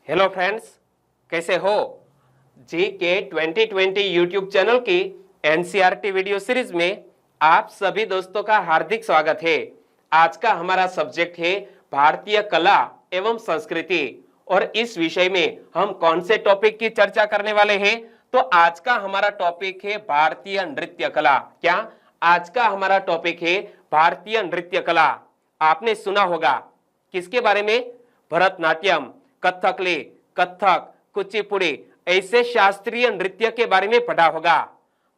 Hello friends, कैसे हो? जी के 2020 यूट्यूब चैनल की एनसीईआरटी वीडियो सीरीज में आप सभी दोस्तों का हार्दिक स्वागत है। आज का हमारा सब्जेक्ट है भारतीय कला एवं संस्कृति और इस विषय में हम कौन से टॉपिक की चर्चा करने वाले हैं? तो आज का हमारा टॉपिक है भारतीय नृत्य कला। क्या आज का हमारा टॉपिक है भारतीय नृत्य कला? आपने सुना होगा किसके बारे में? भरतनाट्यम, कथकली, कथक, कुचिपुड़ी ऐसे शास्त्रीय नृत्य के बारे में पढ़ा होगा।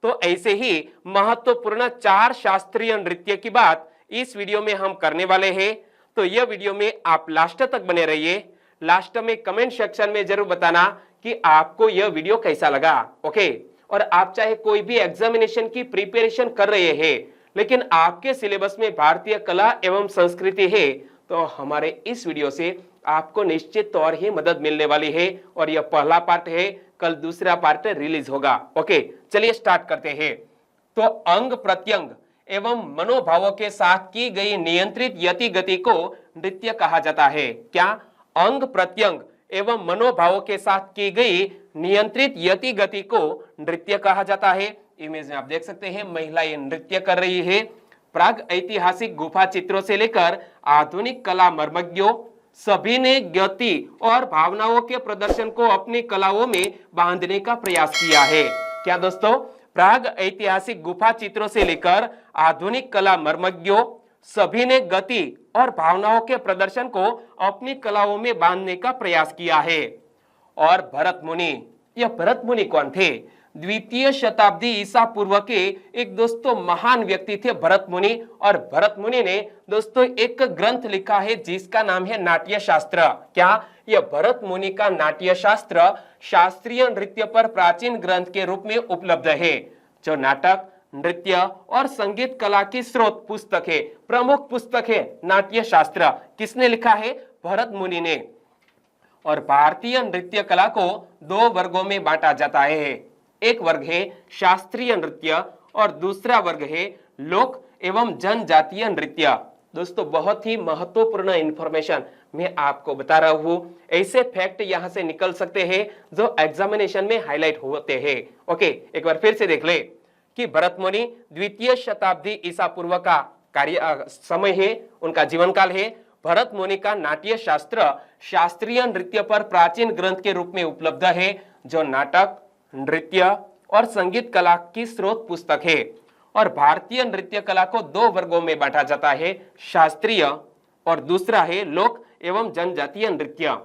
तो ऐसे ही महत्वपूर्ण 4 शास्त्रीय नृत्य की बात इस वीडियो में हम करने वाले हैं। तो यह वीडियो में आप लास्ट तक बने रहिए। लास्ट में कमेंट सेक्शन में जरूर बताना कि आपको यह वीडियो कैसा लगा। ओके, और आप चाहे कोई भी एग्जामिनेशन की प्रिपरेशन कर रहे हैं लेकिन आपके सिलेबस में भारतीय कला एवं संस्कृति है तो हमारे इस वीडियो से आपको निश्चित तौर ही मदद मिलने वाली है। और यह पहला पार्ट है, कल दूसरा पार्ट रिलीज होगा। ओके, चलिए स्टार्ट करते हैं। तो अंग प्रत्यंग एवं मनोभावों के साथ की गई नियंत्रित यति गति को नृत्य कहा जाता है। क्या? अंग प्रत्यंग एवं मनोभावों के साथ की गई नियंत्रित यति गति को नृत्य कहा जाता है। इमेज में आप देख सकते हैं महिला ये नृत्य कर रही है। प्राग ऐतिहासिक गुफा चित्रों से लेकर आधुनिक कला मर्मज्ञों सभी ने गति और भावनाओं के प्रदर्शन को अपनी कलाओं में बांधने का प्रयास किया है। क्या दोस्तों? प्राग ऐतिहासिक गुफा चित्रों से लेकर आधुनिक कला मर्मज्ञों सभी ने गति और भावनाओं के प्रदर्शन को अपनी कलाओं में बांधने का प्रयास किया है। और भरत मुनि, यह भरत मुनि कौन थे? द्वितीय शताब्दी ईसा पूर्व के एक दोस्तों महान व्यक्ति थे भरत मुनि। और भरत मुनि ने दोस्तों एक ग्रंथ लिखा है जिसका नाम है नाट्य शास्त्र। क्या? यह भरत मुनि का नाट्य शास्त्र शास्त्रीय नृत्य पर प्राचीन ग्रंथ के रूप में उपलब्ध है, जो नाटक, नृत्य और संगीत कला की स्रोत पुस्तक है, प्रमुख पुस्तक है नाट्य शास्त्र। किसने लिखा है? भरत मुनि ने। और भारतीय नृत्य कला को 2 वर्गों में बांटा जाता है। एक वर्ग है शास्त्रीय नृत्य और दूसरा वर्ग है लोक एवं जनजातीय नृत्य। दोस्तों बहुत ही महत्वपूर्ण इंफॉर्मेशन मैं आपको बता रहा हूं। ऐसे फैक्ट यहां से निकल सकते हैं जो एग्जामिनेशन में हाईलाइट होते हैं। ओके, एक बार फिर से देख ले कि भरत मुनि द्वितीय शताब्दी ईसा पूर्व का कार्य समय है, उनका जीवन काल है। भरत मुनि का नाट्य शास्त्र शास्त्रीय नृत्य पर प्राचीन ग्रंथ के रूप में उपलब्ध है, जो नाटक, नृत्य और संगीत कला की स्रोत पुस्तक है। और भारतीय नृत्य कला को 2 वर्गों में बांटा जाता है, शास्त्रीय और दूसरा है लोक एवं जनजातीय नृत्य।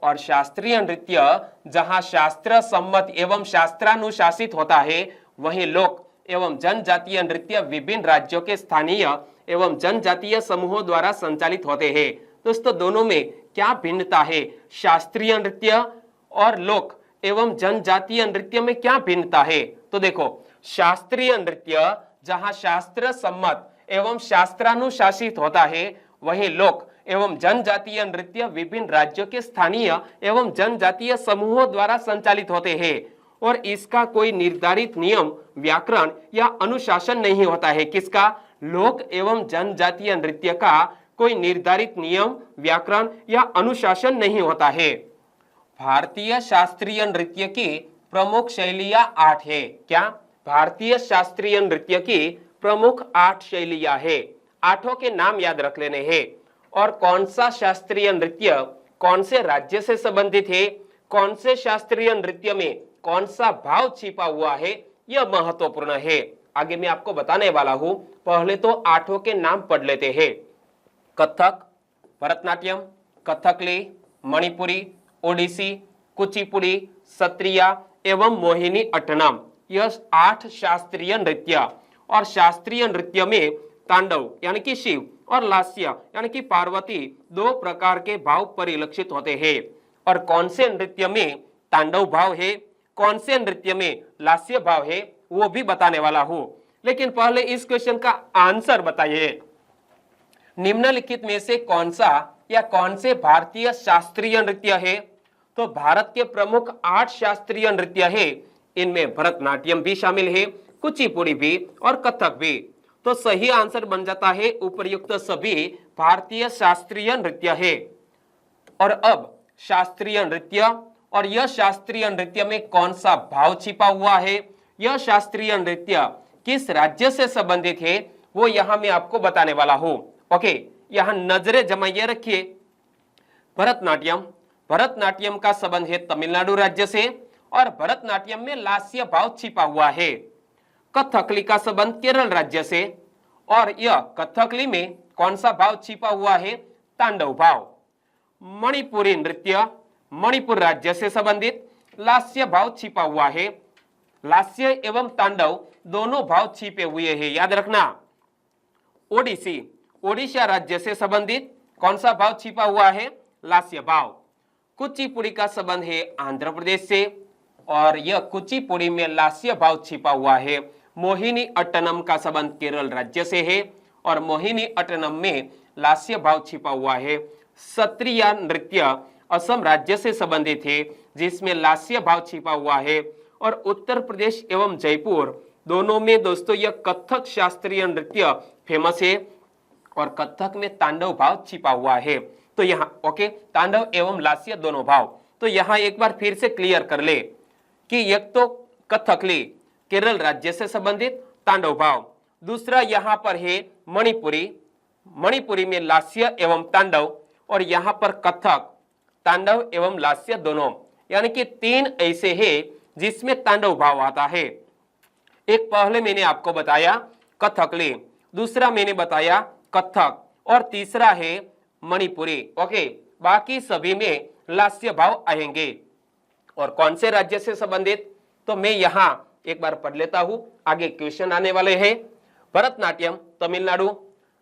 और शास्त्रीय नृत्य जहां शास्त्र सम्मत एवं शास्त्रानुशासित होता है, वहीं लोक एवं जनजातीय नृत्य विभिन्न राज्यों के स्थानीय एवं जनजातीय समूहों द्वारा संचालित होते हैं। दोस्तों दोनों में क्या भिन्नता है? शास्त्रीय नृत्य और लोक एवं जनजातीय नृत्य में क्या भिन्नता है? तो देखो, शास्त्रीय नृत्य जहां शास्त्र सम्मत एवं शास्त्रानुशासित होता है, वहीं लोक एवं जनजातीय नृत्य विभिन्न राज्यों के स्थानीय एवं जनजातीय समूहों द्वारा संचालित होते हैं और इसका कोई निर्धारित नियम, व्याकरण या अनुशासन नहीं होता है। किसका? लोक एवं जनजातीय नृत्य का कोई निर्धारित नियम, व्याकरण या अनुशासन नहीं होता है। भारतीय शास्त्रीय नृत्य की प्रमुख शैलियां 8 है। क्या? भारतीय शास्त्रीय नृत्य की प्रमुख 8 शैलियां है। 8 के नाम याद रख लेने हैं। और कौन सा शास्त्रीय नृत्य कौन से राज्य से संबंधित है, कौन से शास्त्रीय नृत्य में कौन सा भाव छिपा हुआ है, यह महत्वपूर्ण है। आगे मैं आपको बताने वाला हूं। पहले तो 8 के नाम पढ़ लेते हैं। कथक, भरतनाट्यम, कथकली, मणिपुरी, ओडिसी, कुचिपुड़ी, सत्रिया एवं मोहिनी अट्टनम, यह 8 शास्त्रीय नृत्य। और शास्त्रीय नृत्य में तांडव यानी कि शिव और लास्य यानी कि पार्वती 2 प्रकार के भाव परिलक्षित होते हैं। और कौन से नृत्य में तांडव भाव है, कौन से नृत्य में लास्य भाव है, वो भी बताने वाला हूं। लेकिन पहले इस क्वेश्चन का आंसर बताइए। निम्नलिखित में से कौन सा या कौन से भारतीय शास्त्रीय नृत्य है? तो भारत के प्रमुख 8 शास्त्रीय नृत्य है, इनमें भरतनाट्यम भी शामिल है, कुचिपुड़ी भी और कथक भी। तो सही आंसर बन जाता है उपर्युक्त सभी भारतीय शास्त्रीय नृत्य है। और अब शास्त्रीय नृत्य, और यह शास्त्रीय नृत्य में कौन सा भाव छिपा हुआ है, यह शास्त्रीय नृत्य किस राज्य से संबंधित है, वो यहां मैं आपको बताने वाला हूं। ओके, यहां नजरें जमाइए रखिए। भरतनाट्यम, भरतनाट्यम का संबंध है तमिलनाडु राज्य से, और भरतनाट्यम में लास्य भाव छिपा हुआ है। कथकली का संबंध केरल राज्य से, और यह कथकली में कौन सा भाव छिपा हुआ है, तांडव भाव। मणिपुरी नृत्य मणिपुर राज्य से संबंधित, लास्य भाव छिपा हुआ है। लास्य एवं तांडव दोनों भाव छिपे हुए हैं, याद रखना। ओडिसी, ओडिशा राज्य से संबंधित, कौन सा भाव छिपा हुआ है, लास्य भाव। कुचिपुड़ी का संबंध है आंध्र प्रदेश से, और यह कुचिपुड़ी में लास्य भाव छिपा हुआ है। मोहिनी अट्टनम का संबंध केरल राज्य से है, और मोहिनी अट्टनम में लास्य भाव छिपा हुआ है। सत्रिया नृत्य असम राज्य से संबंधित है, जिसमें लास्य भाव छिपा हुआ है। और उत्तर प्रदेश एवं जयपुर दोनों में दोस्तों यह कथक शास्त्रीय नृत्य फेमस है, और कथक में तांडव भाव छिपा हुआ है। तो यहाँ ओके, तांडव एवं लास्य दोनों भाव। तो यहाँ एक बार फिर से क्लियर कर ले कि एक तो कथकली केरल राज्य से संबंधित तांडव भाव, दूसरा यहाँ पर है मणिपुरी, मणिपुरी में लास्य एवं तांडव, और यहाँ पर कथक तांडव एवं लास्य दोनों, यानी कि तीन ऐसे हैं जिसमें तांडव भाव आता है। एक पहले मैंने आपको बताया कथकली, दूसरा मैंने बताया कथक, और तीसरा है मणिपुरी। ओके, बाकी सभी में लास्य भाव आएंगे। और कौन से राज्य से संबंधित, तो मैं यहां एक बार पढ़ लेता हूं, आगे क्वेश्चन आने वाले हैं। भरतनाट्यम तमिलनाडु,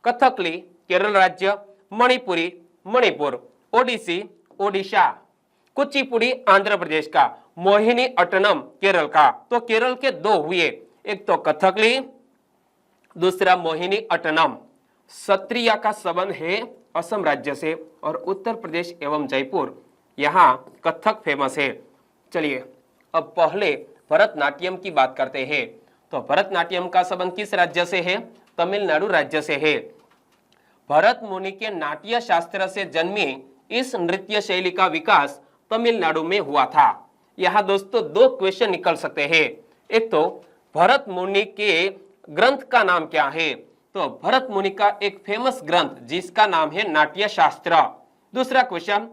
कथकली केरल राज्य, मणिपुरी मणिपुर, ओडिसी ओडिशा, कुचिपुड़ी आंध्र प्रदेश का, मोहिनी अट्टनम केरल का। तो केरल के दो हुए, एक तो कथकली, दूसरा मोहिनी अट्टनम। सत्रिया का संबंध है असम राज्य से, और उत्तर प्रदेश एवं जयपुर यहाँ कथक फेमस है। चलिए अब पहले भरतनाट्यम की बात करते हैं। तो भरतनाट्यम का संबंध किस राज्य से है, तमिलनाडु राज्य से है। भरत मुनि के नाट्य शास्त्र से जन्मी इस नृत्य शैली का विकास तमिलनाडु में हुआ था। यहाँ दोस्तों दो क्वेश्चन निकल सकते हैं। एक तो भरत मुनि के ग्रंथ का नाम क्या है, तो भरत मुनि का एक फेमस ग्रंथ जिसका नाम है नाट्य शास्त्र। दूसरा क्वेश्चन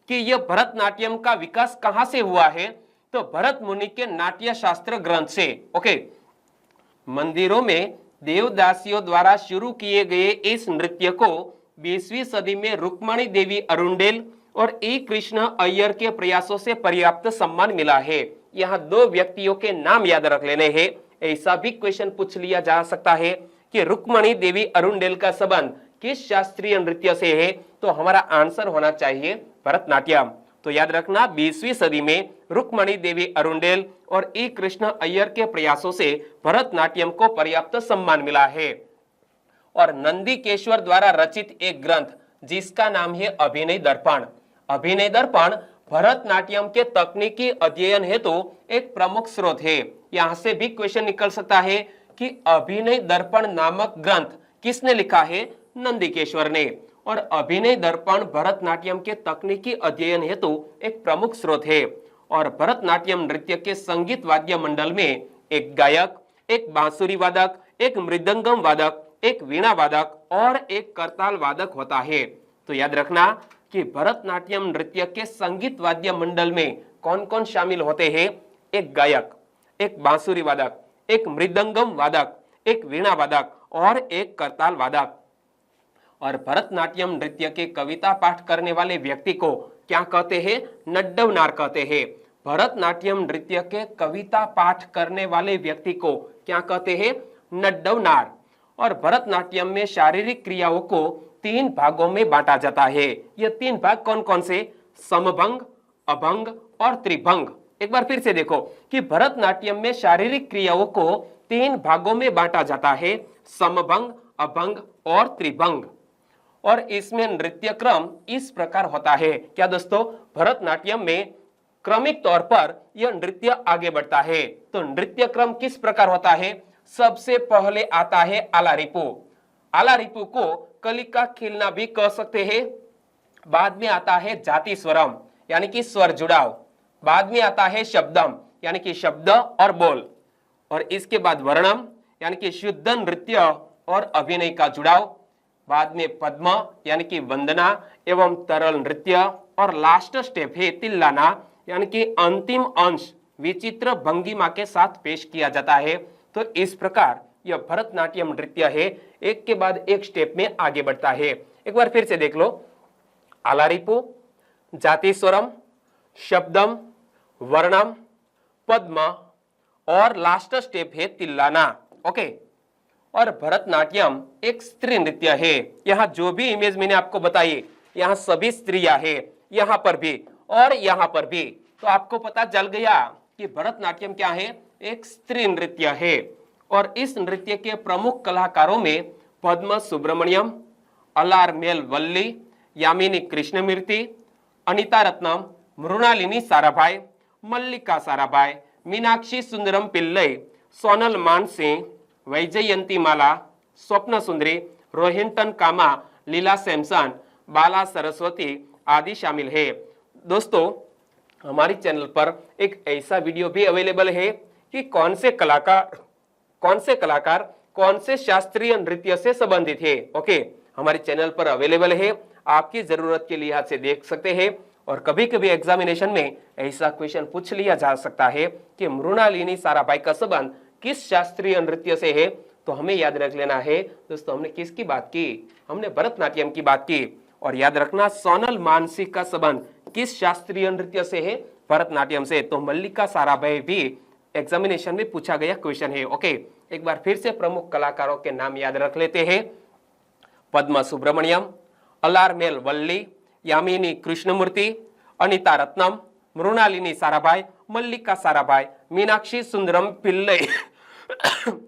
कि यह भरतनाट्यम का विकास कहां से हुआ है, तो भरत मुनि के नाट्य शास्त्र ग्रंथ से। ओके, मंदिरों में देवदासियों द्वारा शुरू किए गए इस नृत्य को 20वीं सदी में रुक्मणी देवी अरुंडेल और ई कृष्ण अय्यर के प्रयासों से पर्याप्त सम्मान मिला है। यहाँ दो व्यक्तियों के नाम याद रख लेने हैं। ऐसा भी क्वेश्चन पूछ लिया जा सकता है कि रुक्मणी देवी अरुंडेल का संबंध किस शास्त्रीय नृत्य से है, तो हमारा आंसर होना चाहिए भरतनाट्यम। तो याद रखना 20वीं सदी में रुक्मणी देवी अरुंडेल और ई कृष्ण अय्यर के प्रयासों से भरतनाट्यम को पर्याप्त सम्मान मिला है। और नंदीकेश्वर द्वारा रचित एक ग्रंथ जिसका नाम है अभिनय दर्पण। अभिनय दर्पण भरतनाट्यम के तकनीकी अध्ययन हेतु एक प्रमुख स्रोत है। यहाँ से भी क्वेश्चन निकल सकता है कि अभिनय दर्पण नामक ग्रंथ किसने लिखा है, नंदीकेश्वर ने। और अभिनय दर्पण भरतनाट्यम के तकनीकी अध्ययन हेतु एक प्रमुख स्रोत है। और भरतनाट्यम नृत्य के संगीत वाद्य मंडल में एक गायक, एक बांसुरी वादक, एक मृदंगम वादक, एक वीणा वादक और एक करताल वादक होता है। तो याद रखना कि भरतनाट्यम नृत्य के संगीत वाद्य मंडल में कौन कौन शामिल होते हैं, एक गायक, एक बांसुरी वादक, एक मृदंगम वादक, एक वीणा वादक और एक करताल वादक। और भरतनाट्यम नृत्य के कविता पाठ करने वाले व्यक्ति को क्या कहते हैं, नड्डवनार कहते हैं। भरतनाट्यम नृत्य के कविता पाठ करने वाले व्यक्ति को क्या कहते हैं, नड्डवनार। और भरतनाट्यम में शारीरिक क्रियाओं को 3 भागों में बांटा जाता है। ये 3 भाग कौन कौन से, समभंग, अभंग और त्रिभंग। एक बार फिर से देखो कि भरतनाट्यम में शारीरिक क्रियाओं को 3 भागों में बांटा जाता है, समभंग, अभंग और त्रिभंग। और इसमें नृत्य क्रम इस प्रकार होता है। क्या दोस्तों, भरतनाट्यम में क्रमिक तौर पर यह नृत्य आगे बढ़ता है। तो नृत्य क्रम किस प्रकार होता है, सबसे पहले आता है आलारिपु। आलारिपु को कलिका खिलना भी कह सकते हैं। बाद में आता है जाति स्वरम, यानी कि स्वर जुड़ाव। बाद में आता है शब्दम यानी कि शब्द और बोल, और इसके बाद वर्णम यानी कि शुद्ध नृत्य और अभिनय का जुड़ाव। बाद में पद्म यानी कि वंदना एवं तरल नृत्य, और लास्ट स्टेप है तिल्लाना यानी कि अंतिम अंश विचित्र भंगिमा के साथ पेश किया जाता है। तो इस प्रकार यह भरतनाट्यम नृत्य है, एक के बाद एक स्टेप में आगे बढ़ता है। एक बार फिर से देख लो, आलारिपु, जातिस्वरम, शब्दम, वर्णम, पद्म और लास्ट स्टेप है तिल्लाना। ओके, और भरतनाट्यम एक स्त्री नृत्य है। यहाँ जो भी इमेज मैंने आपको बताई, यहाँ सभी स्त्रियां है, यहाँ पर भी और यहाँ पर भी। तो आपको पता चल गया कि भरतनाट्यम क्या है, एक स्त्री नृत्य है। और इस नृत्य के प्रमुख कलाकारों में पद्म सुब्रमण्यम, अलारमेल वल्ली, यामिनी कृष्णमूर्ति, अनिता रत्नम, मृणालिनी साराभाई, मल्लिका साराभाई, मीनाक्षी सुंदरम पिल्लई, सोनल मानसिंह, वैजयंती माला, स्वप्न सुंदरी, रोहिंटन कामा, लीला सैमसन, बाला सरस्वती आदि शामिल है। दोस्तों, हमारी चैनल पर एक ऐसा वीडियो भी अवेलेबल है कि कौन से कलाकार कौन से शास्त्रीय नृत्य से संबंधित है। ओके, हमारे चैनल पर अवेलेबल है, आपकी जरूरत के लिहाज से देख सकते हैं। और कभी कभी एग्जामिनेशन में ऐसा क्वेश्चन पूछ लिया जा सकता है कि मृणालिनी साराभाई का संबंध किस शास्त्रीय नृत्य से है। तो हमें याद रख लेना है दोस्तों, हमने किसकी बात की, हमने भरतनाट्यम की बात की। और याद रखना, सोनल मानसिंह का संबंध किस शास्त्रीय नृत्य से है, भरतनाट्यम से। तो मल्लिका साराभाई भी एग्जामिनेशन में पूछा गया क्वेश्चन है। ओके, एक बार फिर से प्रमुख कलाकारों के नाम याद रख लेते हैं। पद्म सुब्रमण्यम, अलारमेल वल्ली, यामिनी कृष्णमूर्ति, अनिता रत्नम, मृणालिनी साराभाई, मल्लिका साराभाई, मीनाक्षी सुंदरम पिल्लई,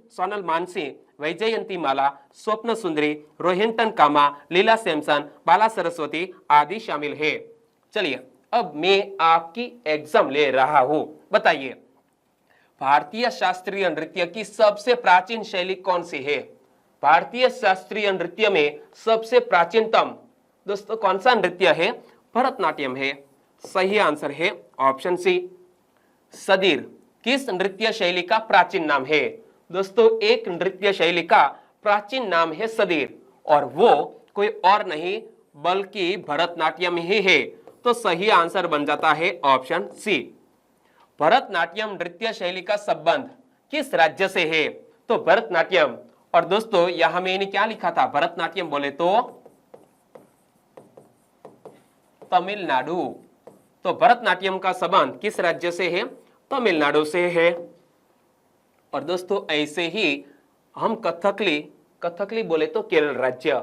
सोनल मानसिंह, वैजयंती माला, स्वप्न सुंदरी, रोहिंटन कामा, लीला सैमसन, बाला सरस्वती आदि शामिल है। चलिए, अब मैं आपकी एग्जाम ले रहा हूं। बताइए, भारतीय शास्त्रीय नृत्य की सबसे प्राचीन शैली कौन सी है? भारतीय शास्त्रीय नृत्य में सबसे प्राचीनतम दोस्तों कौन सा नृत्य है? भरतनाट्यम है। सही आंसर है ऑप्शन सी, सदीर। किस नृत्य शैली का प्राचीन नाम है? दोस्तों, एक नृत्य शैली का प्राचीन नाम है सदीर, और वो कोई और नहीं बल्कि भरतनाट्यम ही है। तो सही आंसर बन जाता है ऑप्शन सी। भरतनाट्यम नृत्य शैली का संबंध किस राज्य से है? तो भरतनाट्यम। और दोस्तों, यहां मैंने क्या लिखा था? भरतनाट्यम बोले तो तमिलनाडु। तो भरतनाट्यम का संबंध किस राज्य से है? तमिलनाडु से है। और दोस्तों, ऐसे ही हम कथकली बोले तो केरल राज्य।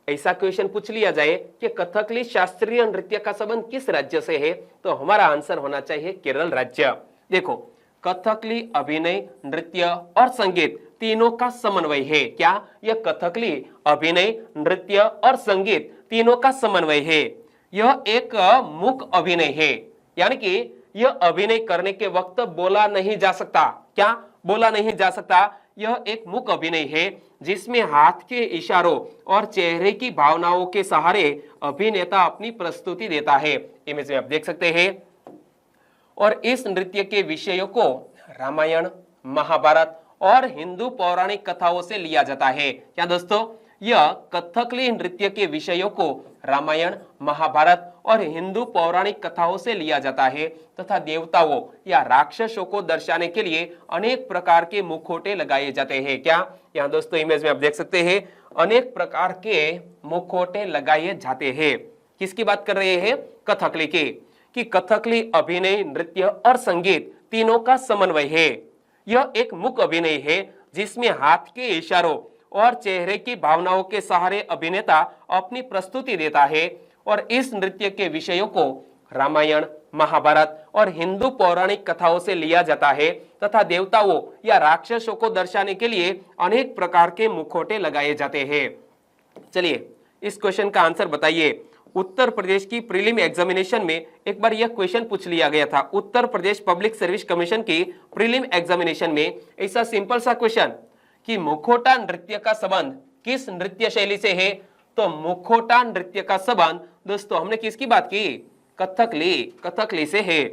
ऐसा क्वेश्चन पूछ लिया जाए कि कथकली शास्त्रीय नृत्य का संबंध किस राज्य से है, तो हमारा आंसर होना चाहिए केरल राज्य। देखो, कथकली अभिनय, नृत्य और संगीत तीनों का समन्वय है। क्या? यह कथकली अभिनय, नृत्य और संगीत तीनों का समन्वय है। यह एक मूक अभिनय है, यानी कि यह अभिनय करने के वक्त बोला नहीं जा सकता। क्या? बोला नहीं जा सकता। यह एक मूक अभिनय है जिसमें हाथ के इशारों और चेहरे की भावनाओं के सहारे अभिनेता अपनी प्रस्तुति देता है। इमेज में आप देख सकते हैं। और इस नृत्य के विषयों को रामायण, महाभारत और हिंदू पौराणिक कथाओं से लिया जाता है। क्या दोस्तों? यह कथकली नृत्य के विषयों को रामायण, महाभारत और हिंदू पौराणिक कथाओं से लिया जाता है तथा देवताओं या राक्षसों को दर्शाने के लिए अनेक प्रकार के मुखौटे लगाए जाते हैं। क्या? यहाँ दोस्तों इमेज में आप देख सकते हैं, अनेक प्रकार के मुखौटे लगाए जाते हैं। किसकी बात कर रहे हैं? कथकली की। कि कथकली अभिनय, नृत्य और संगीत तीनों का समन्वय है। यह एक मूक अभिनय है जिसमें हाथ के इशारों और चेहरे की भावनाओं के सहारे अभिनेता अपनी प्रस्तुति देता है। और इस नृत्य के विषयों को रामायण, महाभारत और हिंदू पौराणिक कथाओं से लिया जाता है तथा देवताओं या राक्षसों को दर्शाने के लिए अनेक प्रकार के मुखौटे लगाए जाते हैं। चलिए, इस क्वेश्चन का आंसर बताइए। उत्तर प्रदेश की प्रीलिम एग्जामिनेशन में एक बार यह क्वेश्चन पूछ लिया गया था। Uttar Pradesh public service commission की प्रीलिम एग्जामिनेशन में ऐसा सिंपल सा क्वेश्चन कि मुखौटा नृत्य का संबंध किस नृत्य शैली से है? तो मुखौटा नृत्य का संबंध दोस्तों हमने किसकी बात की? कथकली, कथकली से है।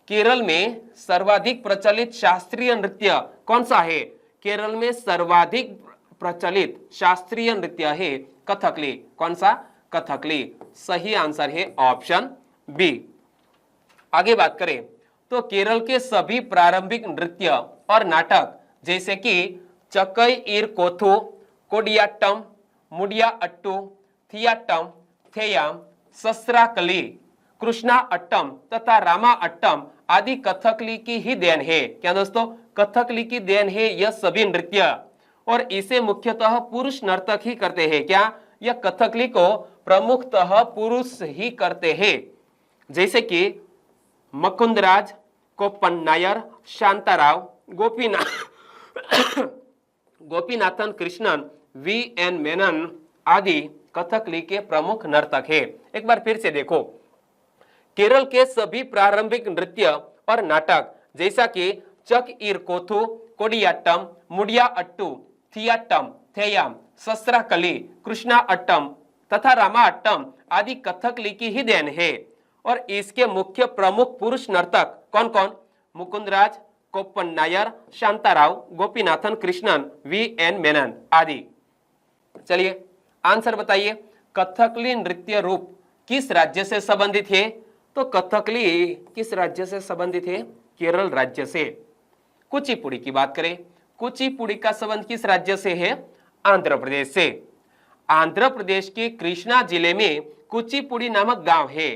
केरल में सर्वाधिक प्रचलित शास्त्रीय नृत्य कौन सा है? केरल में सर्वाधिक प्रचलित शास्त्रीय नृत्य है कथकली। कौन सा? कथकली। सही आंसर है ऑप्शन बी। आगे बात करें तो केरल के सभी प्रारंभिक नृत्य और नाटक जैसे कि चकई ईर कोथु, कोडियाट्टम, मुडिया अट्टू, थियाट्टम, थेयम, ससराकली, कृष्णा अट्टम तथा रामा अट्टम आदि कथकली की ही देन है। क्या दोस्तों? कथकली की देन है यह सभी नृत्य, और इसे मुख्यतः पुरुष नर्तक ही करते हैं। क्या? यह कथकली को प्रमुखतः पुरुष ही करते हैं। जैसे कि मुकुंदराज, कोप्पन नायर, शांताराव, गोपीनाथन कृष्णन, वी.एन. मेनन आदि कथकली के प्रमुख नर्तक हैं। एक बार फिर से देखो, केरल के सभी प्रारंभिक नृत्य और नाटक जैसा कि चक ईर कोथु, कोडियाट्टम, मुडिया अट्टू, थियाट्टम, थेयम, ससराकली, कृष्णा अट्टम तथा रामा अट्टम आदि कथकली की ही देन है, और इसके मुख्य प्रमुख पुरुष नर्तक कौन कौन? मुकुंदराज, कोप्पन नायर, शांताराव, गोपीनाथन कृष्णन, वी.एन. मेनन आदि। चलिए आंसर बताइए, कथकली नृत्य रूप किस राज्य से संबंधित है? तो कथकली किस राज्य से संबंधित है? केरल राज्य से। कुचिपुड़ी की बात करें, कुचिपुड़ी का संबंध किस राज्य से है? आंध्र प्रदेश से। आंध्र प्रदेश के कृष्णा जिले में कुचिपुड़ी नामक गांव है,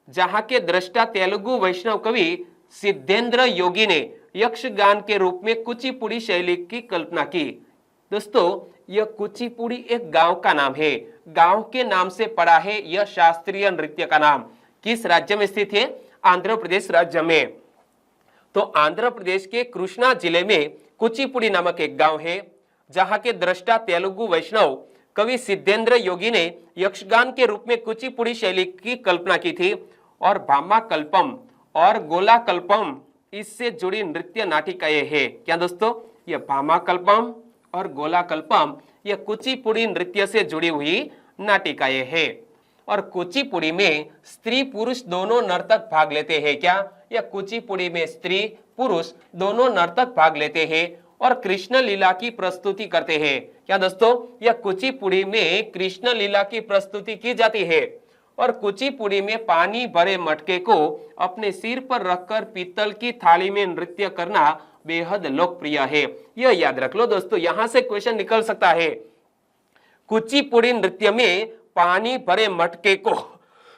जहां के दृष्टा तेलुगु वैष्णव कवि सिद्धेंद्र योगी ने यक्षगान के रूप में कुचिपुड़ी शैली की कल्पना की। दोस्तों, यह कुचिपुड़ी एक गांव का नाम है, गांव के नाम से पड़ा है यह शास्त्रीय नृत्य का नाम। किस राज्य में स्थित है? आंध्र प्रदेश राज्य में। तो आंध्र प्रदेश के कृष्णा जिले में कुचिपुड़ी नामक एक गांव है, जहां के दृष्टा तेलुगु वैष्णव कवि सिद्धेंद्र योगी ने यक्षगान के रूप में कुचिपुड़ी शैली की कल्पना की थी, और भामाकल्पम और गोलाकल्पम इससे जुड़ी नृत्य नाटिकाएं हैं। क्या दोस्तों? यह भामाकल्पम और गोलाकल्पम यह कुचिपुड़ी नृत्य से जुड़ी हुई नाटिकाएं हैं, और कुचिपुड़ी में स्त्री पुरुष दोनों नर्तक भाग लेते हैं। क्या? यह कुचिपुड़ी में स्त्री पुरुष दोनों नर्तक भाग लेते हैं और कृष्ण लीला की प्रस्तुति करते हैं। क्या दोस्तों? यह कुचिपुड़ी में कृष्ण लीला की प्रस्तुति की जाती है, और कुचिपुड़ी में पानी भरे मटके को अपने सिर पर रखकर पीतल की थाली में नृत्य करना बेहद लोकप्रिय है। यह याद रख लो दोस्तों, यहां से क्वेश्चन निकल सकता है। कुचिपुड़ी नृत्य में पानी भरे मटके को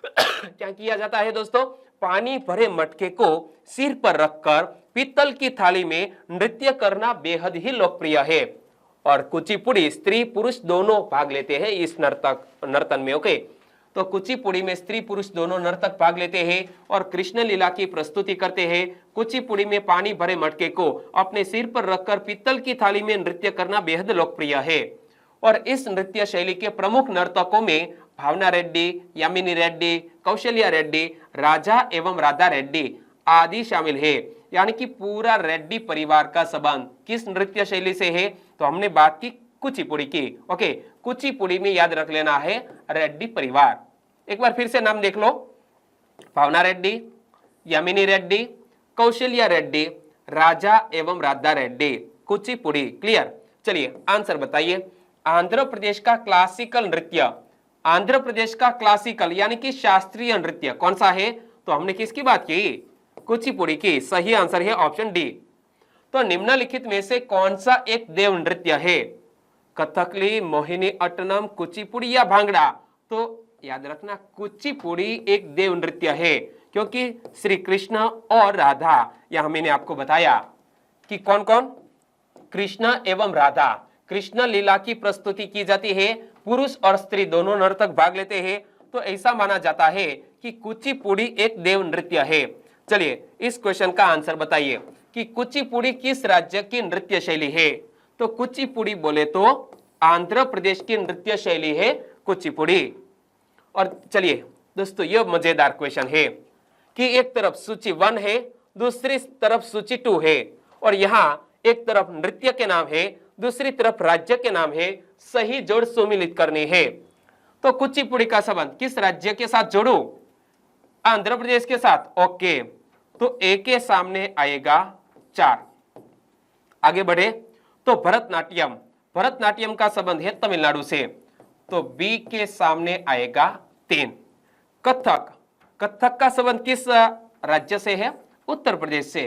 क्या किया जाता है दोस्तों? पानी भरे मटके को सिर पर रखकर पीतल की थाली में नृत्य करना बेहद ही लोकप्रिय है, और कुचिपुड़ी स्त्री पुरुष दोनों भाग लेते हैं इस नर्तन में। ओके, तो कुचिपुड़ी में स्त्री पुरुष दोनों नर्तक भाग लेते हैं और कृष्ण लीला की प्रस्तुति करते हैं। कुचिपुड़ी में पानी भरे मटके को अपने सिर पर रखकर पीतल की थाली में नृत्य करना बेहद लोकप्रिय है, और इस नृत्य शैली के प्रमुख नर्तकों में भावना रेड्डी, यामिनी रेड्डी, कौशल्या रेड्डी, राजा एवं राधा रेड्डी आदि शामिल है। यानी कि पूरा रेड्डी परिवार का संबंध किस नृत्य शैली से है? तो हमने बात की कुचिपुड़ी की। ओके, कुचिपुड़ी में याद रख लेना है रेड्डी परिवार। एक बार फिर से नाम देख लो, भावना रेड्डी, यामिनी रेड्डी, कौशल्या रेड्डी, राजा एवं राधा रेड्डी, कुचिपुड़ी। क्लियर? चलिए आंसर बताइए। आंध्र प्रदेश का क्लासिकल नृत्य, आंध्र प्रदेश का क्लासिकल यानी कि शास्त्रीय नृत्य कौन सा है? तो हमने किसकी बात की? कुचिपुड़ी की। सही आंसर है ऑप्शन डी। तो निम्नलिखित में से कौन सा एक देव नृत्य है? कथकली, मोहिनी अट्टनम, कुचिपुड़ी या भांगड़ा? तो याद रखना कुचिपुड़ी एक देव नृत्य है, क्योंकि श्री कृष्ण और राधा, यहां मैंने आपको बताया कि कौन कौन? कृष्ण एवं राधा, कृष्ण लीला की प्रस्तुति की जाती है, पुरुष और स्त्री दोनों नर्तक भाग लेते हैं, तो ऐसा माना जाता है कि कुचिपुड़ी एक देव नृत्य है। चलिए इस क्वेश्चन का आंसर बताइए कि कुचिपुड़ी किस राज्य की नृत्य शैली है? तो कुचिपुड़ी बोले तो आंध्र प्रदेश की नृत्य शैली है कुचिपुड़ी। और चलिए दोस्तों, यह मजेदार क्वेश्चन है कि एक तरफ सूची 1 है, दूसरी तरफ सूची 2 है, और यहाँ एक तरफ नृत्य के नाम है, दूसरी तरफ राज्य के नाम है। सही जोड़ सुमिलित करनी है। तो कुचिपुड़ी का संबंध किस राज्य के साथ जोड़ू? आंध्र प्रदेश के साथ, ओके, तो ए के सामने आएगा 4। आगे बढ़े तो भरतनाट्यम, भरतनाट्यम का संबंध है तमिलनाडु से, तो बी के सामने आएगा 3। कथक, कथक का संबंध किस राज्य से है? उत्तर प्रदेश से,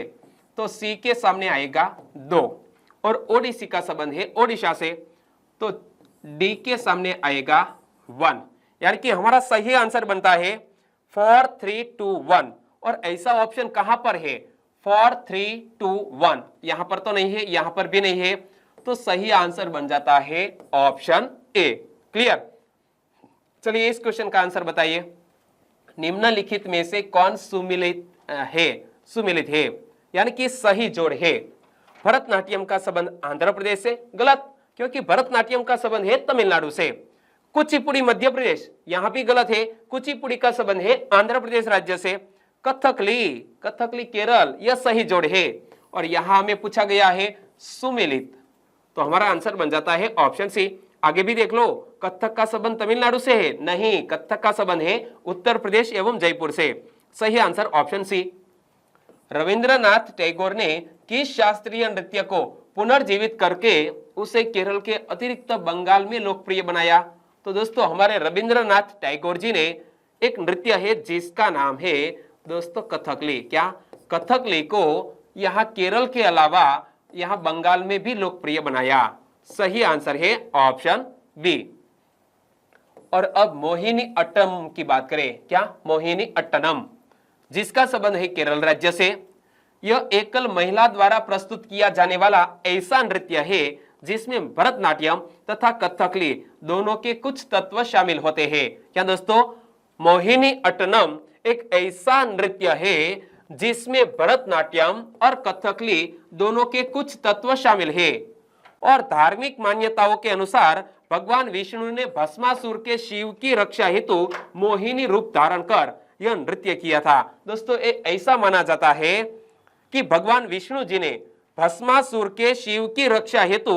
तो सी के सामने आएगा 2। और ओडिसी का संबंध है ओडिशा से, तो डी के सामने आएगा 1। यानी कि हमारा सही आंसर बनता है 4 3 2 1। और ऐसा ऑप्शन कहां पर है? 4 3 2 1, यहां पर तो नहीं है, यहां पर भी नहीं है, तो सही आंसर बन जाता है ऑप्शन ए। क्लियर? चलिए इस क्वेश्चन का आंसर बताइए। निम्नलिखित में से कौन सुमिलित है? सुमिलित है यानी कि सही जोड़ है। भरतनाट्यम का संबंध आंध्र प्रदेश से, गलत, क्योंकि भरतनाट्यम का संबंध है तमिलनाडु से। कुचिपुड़ी मध्य प्रदेश, यहां भी गलत है, कुचिपुड़ी का संबंध है आंध्र प्रदेश राज्य से। कथकली, कथकली केरल, यह सही जोड़ है। और यहां हमें पूछा गया है सुमिलित, तो हमारा आंसर बन जाता है ऑप्शन सी। आगे भी देख लो, कथक का संबंध तमिलनाडु से है, नहीं, कथक का संबंध है उत्तर प्रदेश एवं जयपुर से। सही answer option C. Rabindranath Tagore ने किस शास्त्रीय नृत्य को पुनर्जीवित करके उसे केरल के अतिरिक्त बंगाल में लोकप्रिय बनाया? तो दोस्तों हमारे रविंद्रनाथ टैगोर जी ने एक नृत्य है जिसका नाम है दोस्तों कथकली। क्या? कथकली को यहाँ केरल के अलावा यहाँ बंगाल में भी लोकप्रिय बनाया। सही आंसर है ऑप्शन बी। और अब मोहिनी अट्टम की बात करें। क्या? मोहिनी अट्टनम, जिसका संबंध है केरल राज्य से। यह एकल महिला द्वारा प्रस्तुत किया जाने वाला ऐसा नृत्य है जिसमें भरतनाट्यम तथा कथकली दोनों के कुछ तत्व शामिल होते हैं। क्या दोस्तों? मोहिनी अट्टनम एक ऐसा नृत्य है जिसमें भरतनाट्यम और कथकली दोनों के कुछ तत्व शामिल है। और धार्मिक मान्यताओं के अनुसार भगवान विष्णु ने भस्मासुर के शिव की रक्षा हेतु मोहिनी रूप धारण कर यह नृत्य किया था। दोस्तों ऐसा माना जाता है कि भगवान विष्णु जी ने भस्मासुर के शिव की रक्षा हेतु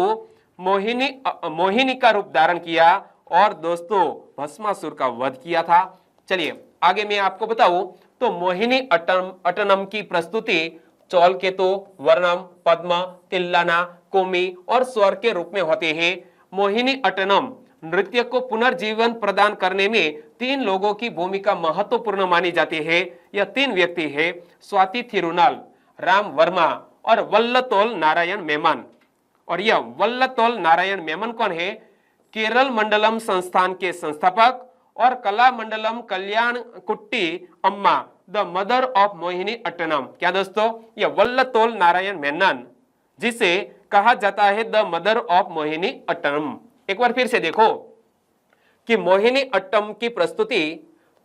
मोहिनी का रूप धारण किया और दोस्तों भस्मासुर का वध किया था। चलिए आगे मैं आपको बताऊं तो मोहिनी अट्टनम की प्रस्तुति चौल केतु, वर्णम, पद्म, तिल्लाना, कोमी और स्वर के रूप में होते हैं। मोहिनी अट्टनम नृत्य को पुनर्जीवन प्रदान करने में 3 लोगों की भूमिका महत्वपूर्ण मानी जाती है। यह 3 व्यक्ति है स्वाति थिरुनाल, राम वर्मा और वल्लतोल नारायण मेमन। और यह वल्लतोल नारायण मेमन कौन है? केरल मंडलम संस्थान के संस्थापक और कला मंडलम कल्याण कुट्टी अम्मा, द मदर ऑफ मोहिनी अट्टनम। क्या दोस्तों? यह वल्लतोल नारायण मेनन, जिसे कहा जाता है द मदर ऑफ मोहिनी अट्टनम। एक बार फिर से देखो कि मोहिनी अट्टम की प्रस्तुति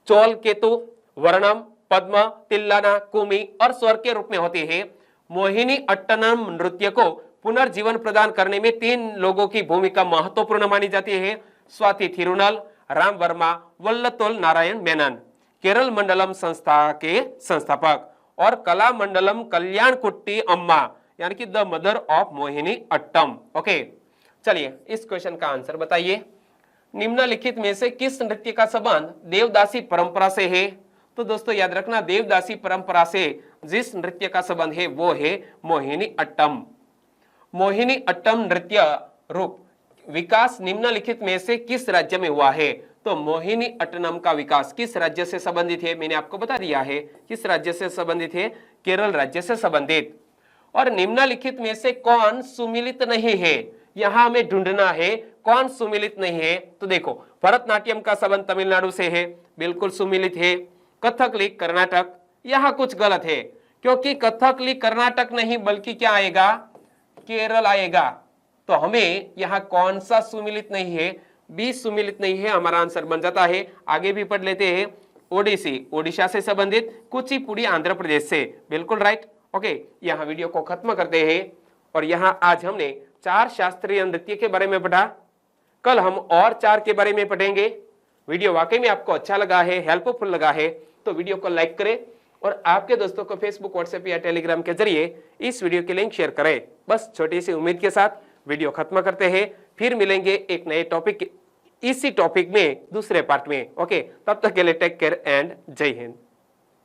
चौल केतु, वर्णम, पद्म, तिल्लाना, कुमी और स्वर के रूप में होती है। मोहिनी अट्टनम नृत्य को पुनर्जीवन प्रदान करने में 3 लोगों की भूमिका महत्वपूर्ण मानी जाती है स्वाति थिरुनाल, राम वर्मा, वल्लतोल नारायण मेनन। केरल मंडलम संस्था के संस्थापक और कला मंडलम कल्याण कुट्टी अम्मा, यानी कि the mother of Mohini attam. Okay, चलिए इस क्वेश्चन का आंसर बताइए। निम्नलिखित में से किस नृत्य का संबंध देवदासी परंपरा से है? तो दोस्तों याद रखना, देवदासी परंपरा से जिस नृत्य का संबंध है वो है मोहिनी अट्टम। मोहिनी अट्टम नृत्य रूप विकास निम्नलिखित में से किस राज्य में हुआ है? तो मोहिनी अट्टनम का विकास किस राज्य से संबंधित है? मैंने आपको बता दिया है किस राज्य से संबंधित है, केरल राज्य से संबंधित। और निम्नलिखित में से कौन सुमिलित नहीं है? यहां हमें ढूंढना है कौन सुमिलित नहीं है। तो देखो, भरतनाट्यम का संबंध तमिलनाडु से है, बिल्कुल सुमिलित है। कथकली कर्नाटक, यहां कुछ गलत है क्योंकि कथकली कर्नाटक नहीं बल्कि क्या आएगा? केरल आएगा। तो हमें यहाँ कौन सा सुमिलित नहीं है? बी सुमिलित नहीं है, हमारा आंसर बन जाता है। आगे भी पढ़ लेते हैं। ओडिसी ओडिशा से संबंधित, कुचिपुड़ी आंध्र प्रदेश से, बिल्कुल राइट। ओके, यहाँ वीडियो को खत्म करते हैं। और यहाँ आज हमने 4 शास्त्रीय नृत्य के बारे में पढ़ा। कल हम और 4 के बारे में पढ़ेंगे। वीडियो वाकई में आपको अच्छा लगा है, हेल्पफुल लगा है तो वीडियो को लाइक करें और आपके दोस्तों को फेसबुक, व्हाट्सएप या टेलीग्राम के जरिए इस वीडियो की लिंक शेयर करें। बस छोटी सी उम्मीद के साथ वीडियो खत्म करते हैं। फिर मिलेंगे एक नए टॉपिक, इसी टॉपिक में दूसरे पार्ट में। ओके, तब तक के लिए टेक केयर एंड जय हिंद।